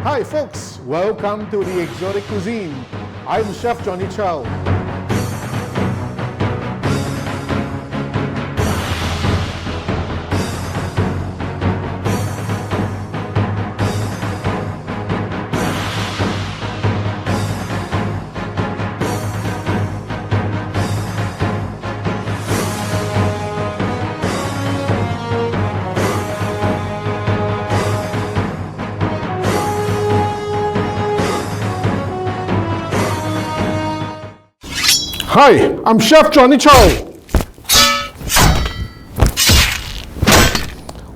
Hi folks, welcome to the Exotic Cuisine. I'm Chef Johnny Chow. Hi, I'm Chef Johnny Chow.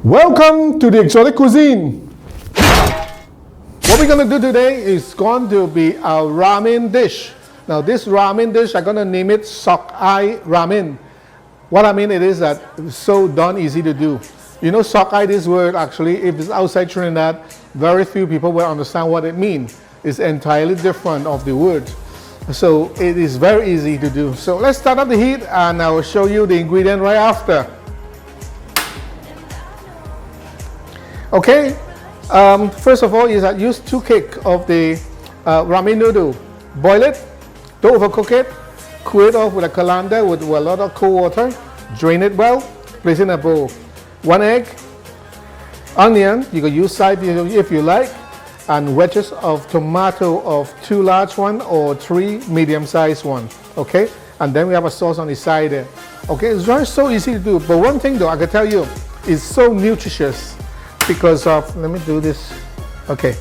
Welcome to the Exotic Cuisine. What we're going to do today is going to be a ramen dish. Now this ramen dish, I'm going to name it sockeye ramen. What I mean it is that it's so darn easy to do. You know, sockeye, this word actually, if it's outside Trinidad, very few people will understand what it means. It's entirely different of the word. So it is very easy to do. So let's start up the heat and I will show you the ingredient right after. Okay, first of all is that use 2 cakes of the ramen noodle. Boil it, don't overcook it, cool it off with a colander with a lot of cold water, drain it well, place it in a bowl. 1 egg, onion, you can use side if you like, and wedges of tomato of 2 large ones or 3 medium-sized ones. Okay, and then we have a sauce on the side there. Okay, it's very so easy to do. But one thing though, I can tell you, it's so nutritious because of. Let me do this. Okay,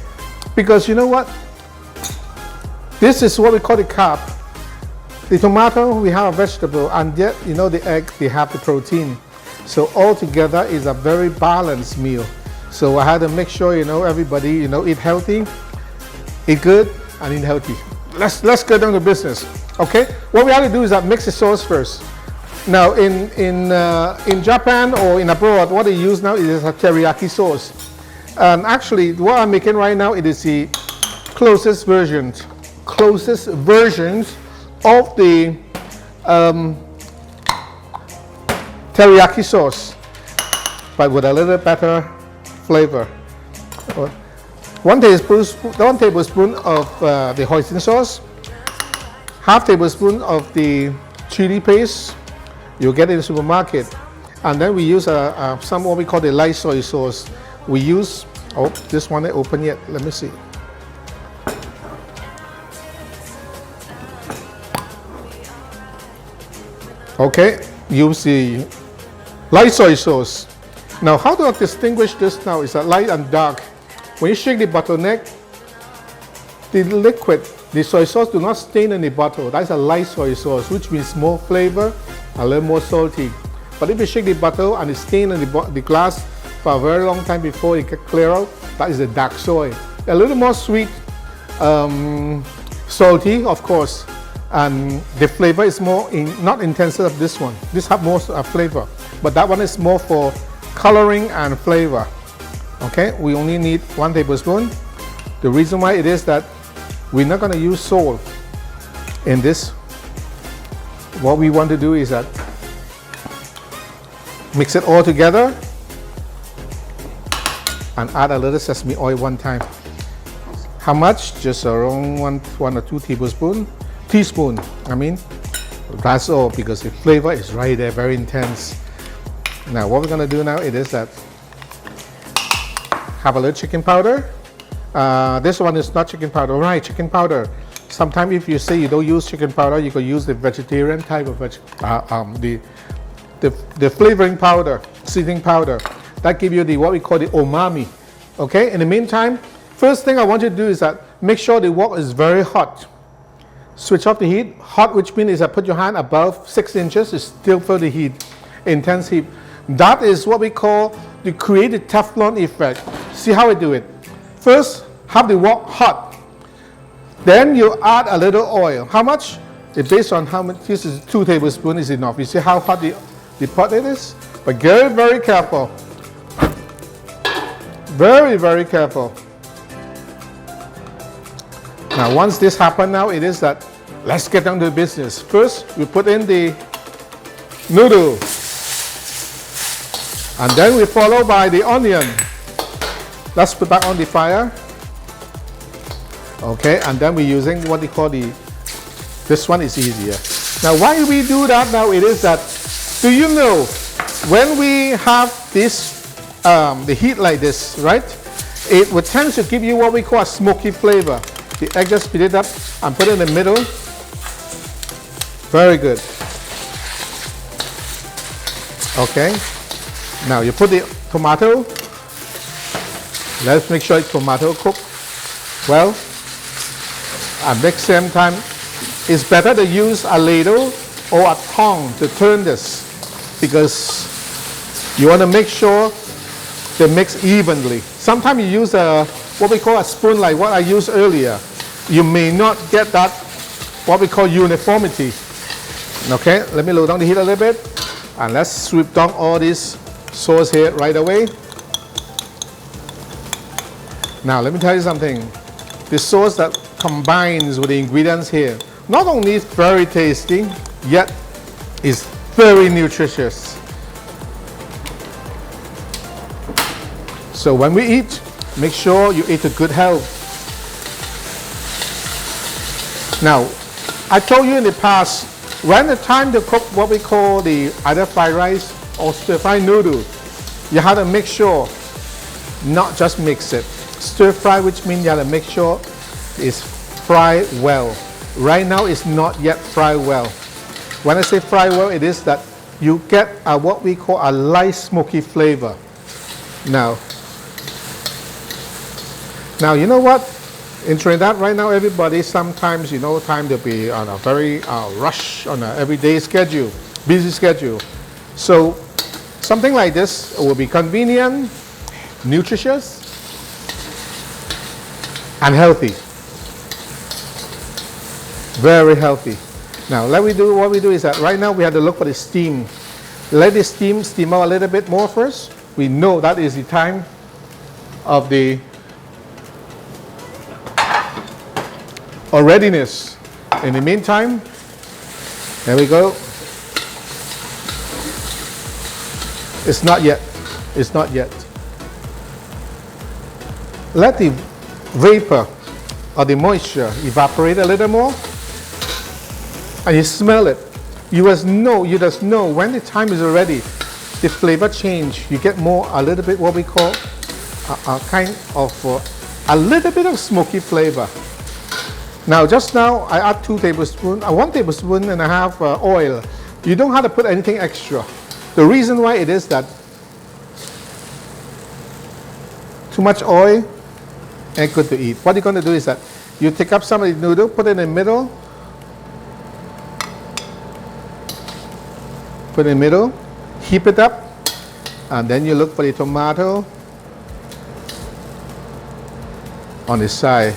because you know what? This is what we call the carb. The tomato, we have a vegetable, and yet you know the egg, they have the protein. So all together is a very balanced meal. So I had to make sure, you know, everybody, you know, eat healthy, eat good, and eat healthy. Let's get down to business. Okay, what we have to do is that mix the sauce first. Now in Japan or in abroad, what they use now is a teriyaki sauce. And actually, what I'm making right now, it is the closest versions of the teriyaki sauce, but with a little better flavor. 1 tablespoon of the hoisin sauce, ½ tablespoon of the chili paste you get in the supermarket, and then we use some what we call the light soy sauce. We use, oh, this one ain't open yet, let me see. Okay, use the light soy sauce. Now, how do I distinguish this now? Is that light and dark? When you shake the bottleneck, the liquid, the soy sauce do not stain in the bottle. That's a light soy sauce, which means more flavor, a little more salty. But if you shake the bottle and it stains in the glass for a very long time before it gets clear out, that is a dark soy. A little more sweet, salty, of course, and the flavor is more not intense of this one. This has more flavor, but that one is more for coloring and flavor. Okay, we only need 1 tablespoon. The reason why it is that we're not going to use salt in this. What we want to do is that mix it all together and add a little sesame oil 1 time. How much? Just around 1 or 2 teaspoon. I mean, that's all, because the flavor is right there, very intense. Now what we're going to do now it is that have a little chicken powder. This one is not chicken powder, right? Chicken powder. Sometimes if you say you don't use chicken powder, you can use the vegetarian type of the flavoring powder, seasoning powder. That gives you the what we call the umami. Okay. In the meantime, first thing I want you to do is that make sure the wok is very hot. Switch off the heat. Hot, which means is that put your hand above 6 inches, is still for the heat, intense heat. That is what we call the created Teflon effect. See how I do it? First, have the wok hot. Then you add a little oil. How much? It's based on how much. This is 2 tablespoons is enough. You see how hot the pot it is? But very, very careful. Very, very careful. Now, once this happens now, it is that let's get down to business. First, we put in the noodle. And then we follow by the onion. Let's put back on the fire. Okay, and then we're using what they call this one is easier. Now why we do that now, it is that, do you know, when we have this, the heat like this, right, it would tend to give you what we call a smoky flavor. The egg, just split it up and put it in the middle. Very good. Okay, now you put the tomato. Let's make sure it's tomato cooked well. And next same time, it's better to use a ladle or a tongue to turn this, because you want to make sure they mix evenly. Sometimes you use what we call a spoon, like what I used earlier. You may not get that, what we call uniformity. Okay, let me lower down the heat a little bit, and let's sweep down all this sauce here right away. Now let me tell you something. The sauce that combines with the ingredients here, not only is very tasty, yet is very nutritious. So when we eat, make sure you eat to good health. Now, I told you in the past, when the time to cook what we call the either fried rice or stir-fry noodle, you have to make sure, not just mix it. Stir-fry, which means you have to make sure it's fried well. Right now, it's not yet fried well. When I say fried well, it is that you get what we call a light smoky flavor. Now, you know what? In Trinidad right now, everybody sometimes, you know, time to be on a very rush on an everyday schedule, busy schedule. So something like this will be convenient, nutritious, and healthy. Very healthy. Now what we do is that right now we have to look for the steam. Let the steam out a little bit more first. We know that is the time of the readiness. In the meantime, there we go. It's not yet. It's not yet. Let the vapor or the moisture evaporate a little more, and you smell it. You just know when the time is ready, the flavor change. You get a little bit what we call a little bit of smoky flavor. Now, just now, I add 2 tablespoons, 1 tablespoon and a half oil. You don't have to put anything extra. The reason why it is that too much oil ain't good to eat. What you're going to do is that you take up some of the noodle, put it in the middle, heap it up, and then you look for the tomato on the side.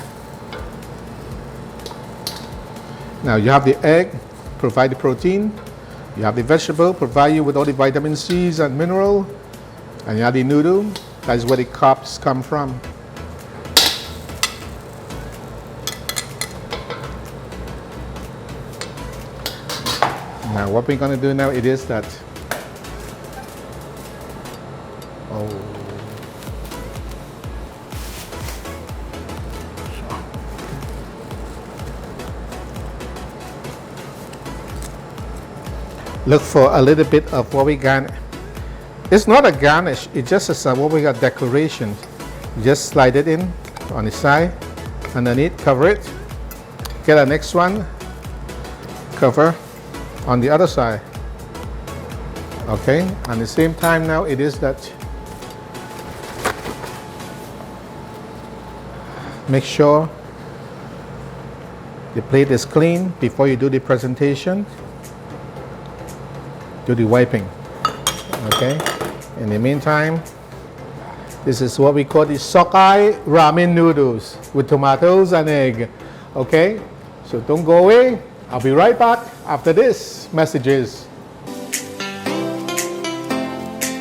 Now you have the egg, provide the protein. You have the vegetable, provide you with all the vitamin C's and mineral. And you have the noodle, that's where the carbs come from. Now what we're going to do now, it is that, look for a little bit of what we got. It's not a garnish, it's just what we got decoration. Just slide it in on the side, underneath, cover it. Get the next one, cover on the other side. Okay, at the same time now it is that make sure the plate is clean before you do the presentation. Do the wiping. Okay, in the meantime, this is what we call the sockeye ramen noodles with tomatoes and egg. Okay, so don't go away. I'll be right back after this messages.